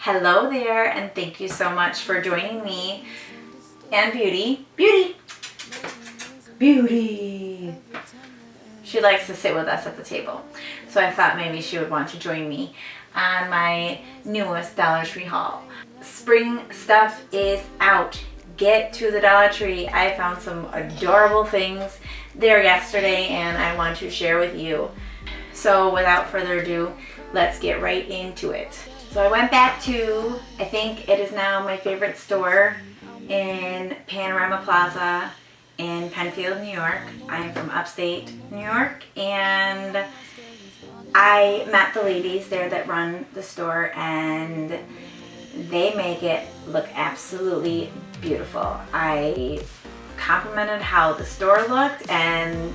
Hello there, and thank you so much for joining me and Beauty. She likes to sit with us at the table, so I thought maybe she would want to join me on my newest Dollar Tree haul. Spring stuff is out. Get to the Dollar Tree. I found some adorable things there yesterday, and I want to share with you. So without further ado, let's get right into it. So I went back to, I think it is now my favorite store in Panorama Plaza in Penfield, New York. I'm from upstate New York, and I met the ladies there that run the store, and they make it look absolutely beautiful. I complimented how the store looked, and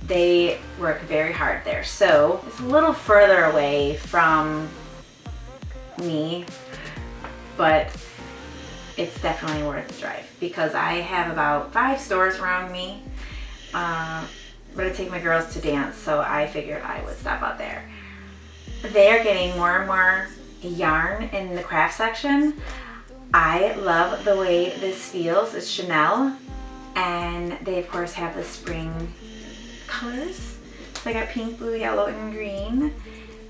they work very hard there. So it's a little further away from me, but it's definitely worth the drive because I have about 5 stores around me. I'm gonna take my girls to dance, so I figured I would stop out there. They are getting more and more yarn in the craft section. I love the way this feels. It's Chanel, and they of course have the spring colors. So I got pink, blue, yellow, and green,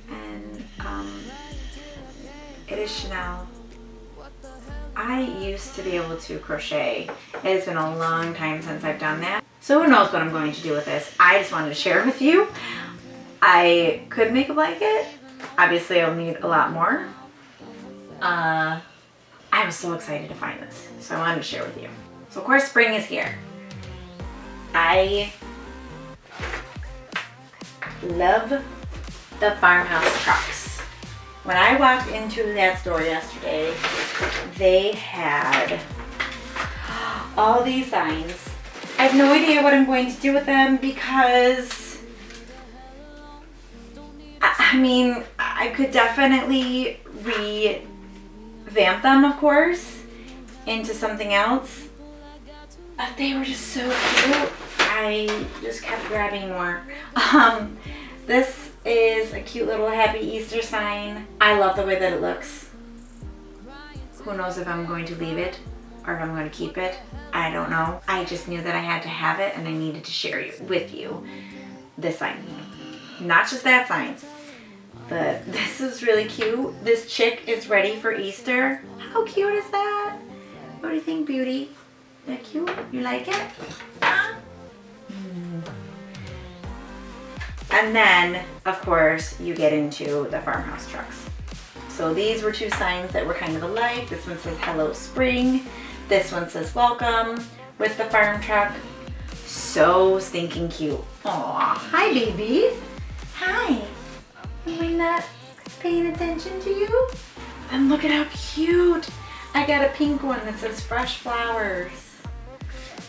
and it is Chanel. I used to be able to crochet. It has been a long time since I've done that. So who knows what I'm going to do with this. I just wanted to share it with you. I could make a blanket. Obviously I'll need a lot more. I was so excited to find this, so I wanted to share with you. So of course spring is here. I love the farmhouse trucks. When I walked into that store yesterday, they had all these signs. I have no idea what I'm going to do with them because, I mean, I could definitely revamp them, of course, into something else. But they were just so cute. I just kept grabbing more. This is a cute little happy Easter sign. I love the way that it looks. Who knows if I'm going to leave it or if I'm going to keep it. I don't know. I just knew that I had to have it, and I needed to share with you this sign. Not just that sign, but this is really cute. This chick is ready for Easter. How cute is that? What do you think, Beauty? Is that cute? You like it? Huh? And then, of course, you get into the farmhouse trucks. So these were 2 signs that were kind of alike. This one says Hello Spring. This one says Welcome with the farm truck. So stinking cute. Aw, hi baby. Hi. Am I not paying attention to you? And look at how cute. I got a pink one that says Fresh Flowers.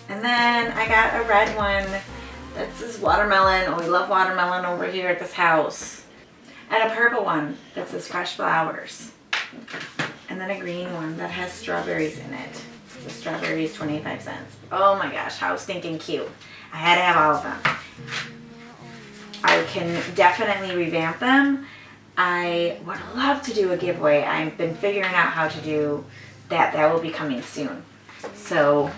And then I got a red one that says Watermelon. Oh, we love watermelon over here at this house. And a purple one that says Fresh Flowers. And then a green one that has strawberries in it. The strawberries 25 cents. Oh my gosh, how stinking cute. I had to have all of them. I can definitely revamp them. I would love to do a giveaway. I've been figuring out how to do that. That will be coming soon. So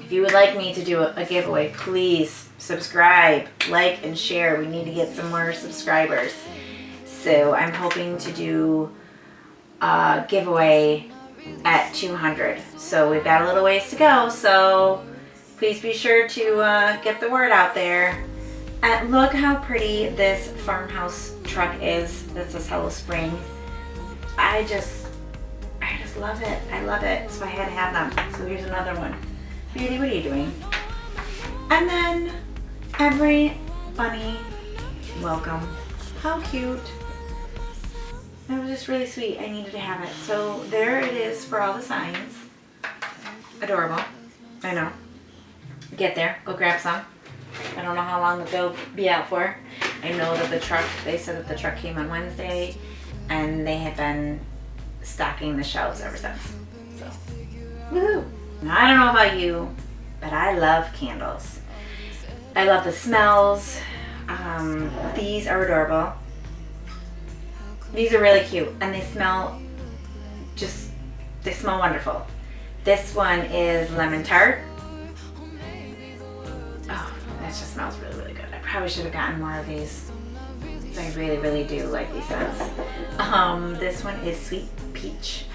if you would like me to do a giveaway, please subscribe, like, and share. We need to get some more subscribers. So I'm hoping to do a giveaway at 200. So we've got a little ways to go. So please be sure to get the word out there. And look how pretty this farmhouse truck is. This is Hello Spring. I just love it. I love it. So I had to have them. So here's another one. Beauty, what are you doing? And then every bunny, welcome. How cute. That was just really sweet. I needed to have it. So there it is for all the signs. Adorable. I know. Get there. Go grab some. I don't know how long they'll be out for. I know that they said that the truck came on Wednesday, and they have been stocking the shelves ever since. So, woohoo! Now, I don't know about you, but I love candles. I love the smells. These are adorable. These are really cute, and they smell just, they smell wonderful. This one is lemon tart. Oh, that just smells really, really good. I probably should have gotten more of these. I really, really do like these scents. This one is sweet peach.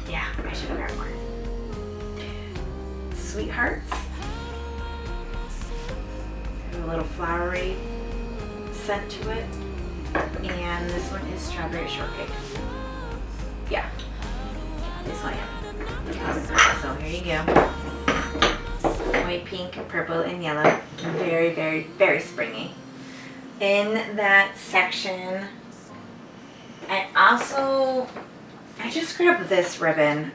Yeah, I should have grabbed more. Sweethearts. A little flowery scent to it. And this one is strawberry shortcake. Yeah, this one, yeah. So here you go. White, pink, purple, and yellow. Very, very, very springy. In that section, I just grabbed this ribbon.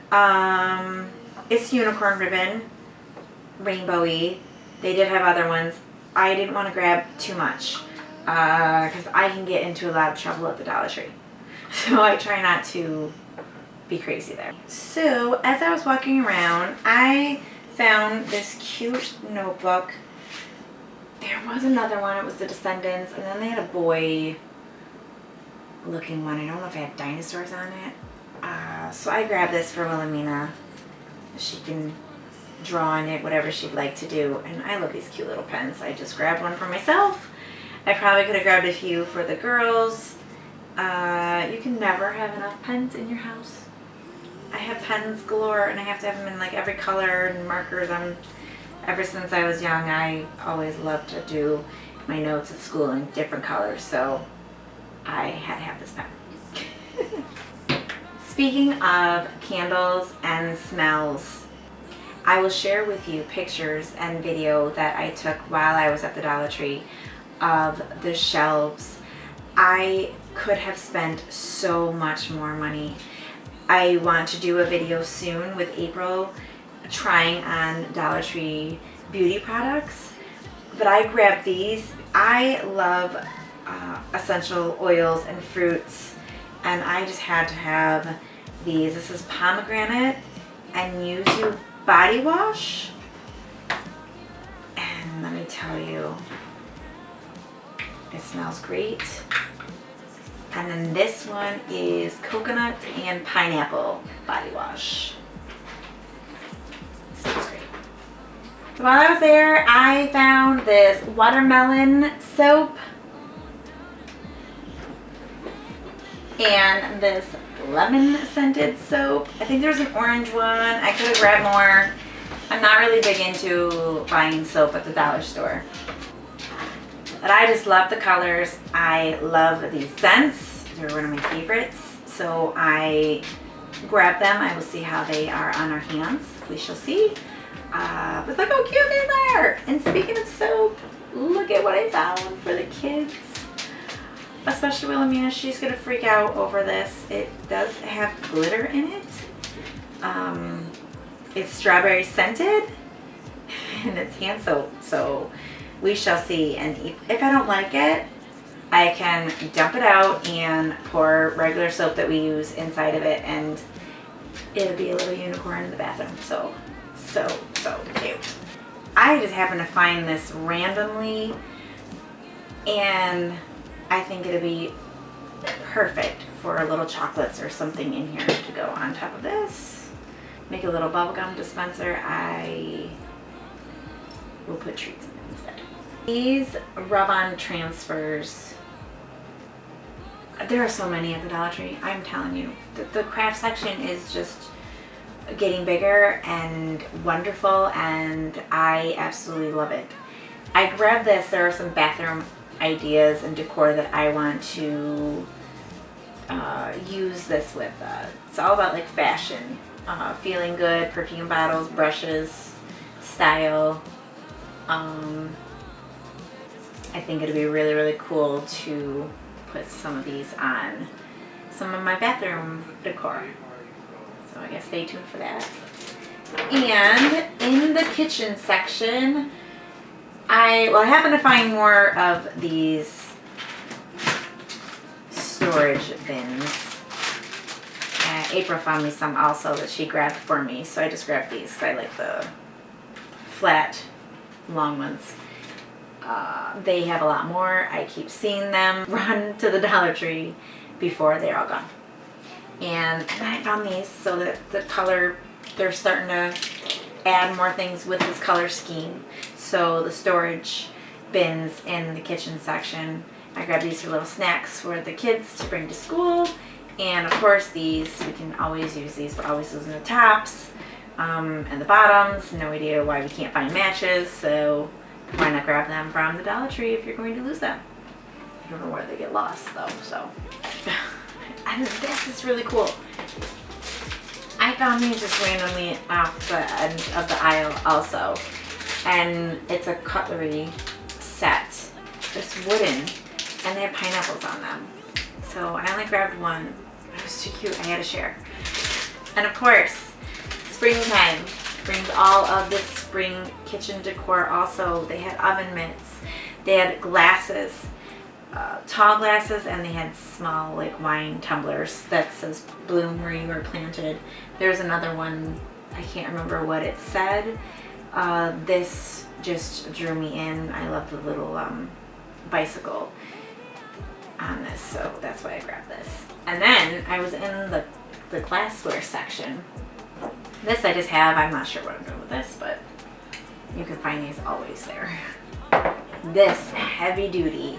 It's unicorn ribbon, rainbowy. They did have other ones. I didn't want to grab too much because I can get into a lot of trouble at the Dollar Tree. So I try not to be crazy there. So as I was walking around, I found this cute notebook. There was another one, it was the Descendants, and then they had a boy looking one. I don't know if it had dinosaurs on it. So I grabbed this for Wilhelmina. She can draw on it, whatever she'd like to do. And I love these cute little pens. I just grabbed one for myself. I probably could have grabbed a few for the girls. You can never have enough pens in your house. I have pens galore, and I have to have them in like every color and markers. Ever since I was young, I always loved to do my notes at school in different colors, so I had to have this pen. Speaking of candles and smells, I will share with you pictures and video that I took while I was at the Dollar Tree of the shelves. I could have spent so much more money. I want to do a video soon with April trying on Dollar Tree beauty products, but I grabbed these. I love essential oils and fruits, and I just had to have these. This is pomegranate and yuzu body wash, and let me tell you, it smells great. And then this one is coconut and pineapple body wash. Smells great. So while I was there, I found this watermelon soap and this lemon scented soap. I think there's an orange one. I could have grabbed more. I'm not really big into buying soap at the dollar store, but I just love the colors. I love these scents. They're one of my favorites. So I grabbed them. I will see how they are on our hands. We shall see. But look how cute these are. And speaking of soap, look at what I found for the kids. Especially Wilhelmina, she's gonna freak out over this. It does have glitter in it. It's strawberry scented, and it's hand soap, so we shall see. And if I don't like it, I can dump it out and pour regular soap that we use inside of it, and it'll be a little unicorn in the bathroom. So cute. I just happened to find this randomly, and I think it'll be perfect for little chocolates or something in here to go on top of this. Make a little bubblegum dispenser. I will put treats in it instead. These rub-on transfers. There are so many at the Dollar Tree. I'm telling you, the craft section is just getting bigger and wonderful, and I absolutely love it. I grabbed this. There are some bathroom ideas and decor that I want to use this with. It's all about like fashion, feeling good, perfume bottles, brushes, style. I think it'd be really, really cool to put some of these on some of my bathroom decor. So I guess stay tuned for that. And in the kitchen section, I happened to find more of these storage bins. April found me some also that she grabbed for me, so I just grabbed these. I like the flat, long ones. They have a lot more. I keep seeing them run to the Dollar Tree before they're all gone. And then I found these so that the color, they're starting to add more things with this color scheme. So the storage bins in the kitchen section, I grabbed these for little snacks for the kids to bring to school. And of course these, we can always use these. We're always using the tops and the bottoms. No idea why we can't find matches, so why not grab them from the Dollar Tree if you're going to lose them. I don't know where they get lost though, so. And this is really cool. I found these just randomly off the end of the aisle also. And it's a cutlery set. It's wooden, and they have pineapples on them. So I only grabbed one. It was too cute, I had to share. And of course, springtime brings all of this spring kitchen decor also. They had oven mitts, they had glasses, tall glasses, and they had small like wine tumblers that says bloom where you are planted. There's another one, I can't remember what it said. This just drew me in. I love the little bicycle on this, so that's why I grabbed this. And then I was in the glassware section. This I just have, I'm not sure what I'm doing with this, but you can find these always there. This heavy duty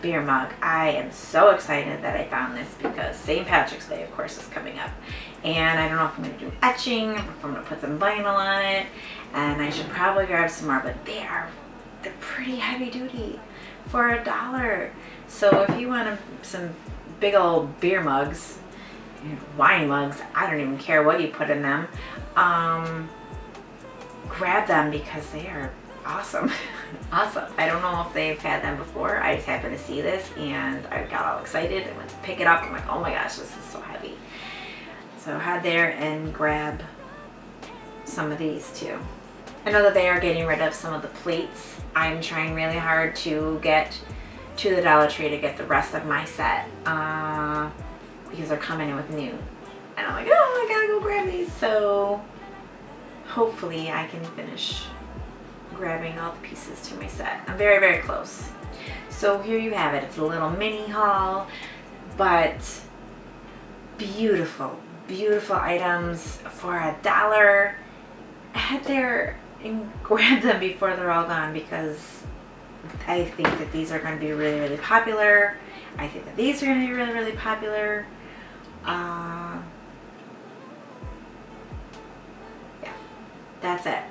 beer mug. I am so excited that I found this because St. Patrick's Day, of course, is coming up. And I don't know if I'm going to do etching, or if I'm going to put some vinyl on it. And I should probably grab some more, but they're pretty heavy duty for $1. So if you want some big old beer mugs, wine mugs, I don't even care what you put in them, grab them because they are awesome. Awesome. I don't know if they've had them before. I just happened to see this and I got all excited. I went to pick it up. I'm like, oh my gosh, this is so heavy. So head there and grab some of these too. I know that they are getting rid of some of the plates. I'm trying really hard to get to the Dollar Tree to get the rest of my set because they're coming in with new. And I'm like, oh, I gotta go grab these. So hopefully I can finish grabbing all the pieces to my set. I'm very, very close. So here you have it. It's a little mini haul, but beautiful, beautiful items for $1. Head there and grab them before they're all gone because I think that these are going to be really, really popular. I think that these are going to be really, really popular. Yeah, that's it.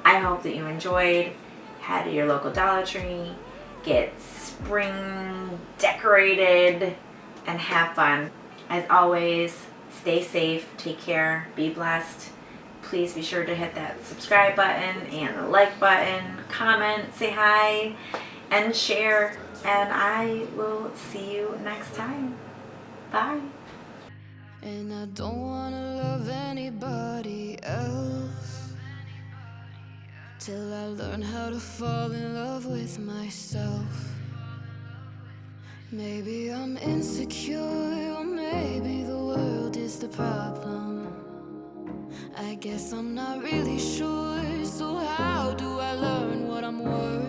I hope that you enjoyed. Head to your local Dollar Tree, get spring decorated, and have fun. As always, stay safe, take care, be blessed. Please be sure to hit that subscribe button and the like button, comment, say hi, and share. And I will see you next time. Bye. And I don't wanna love anybody else till I learn how to fall in love with myself. Maybe I'm insecure, or maybe the world is the problem. I guess I'm not really sure, so how do I learn what I'm worth?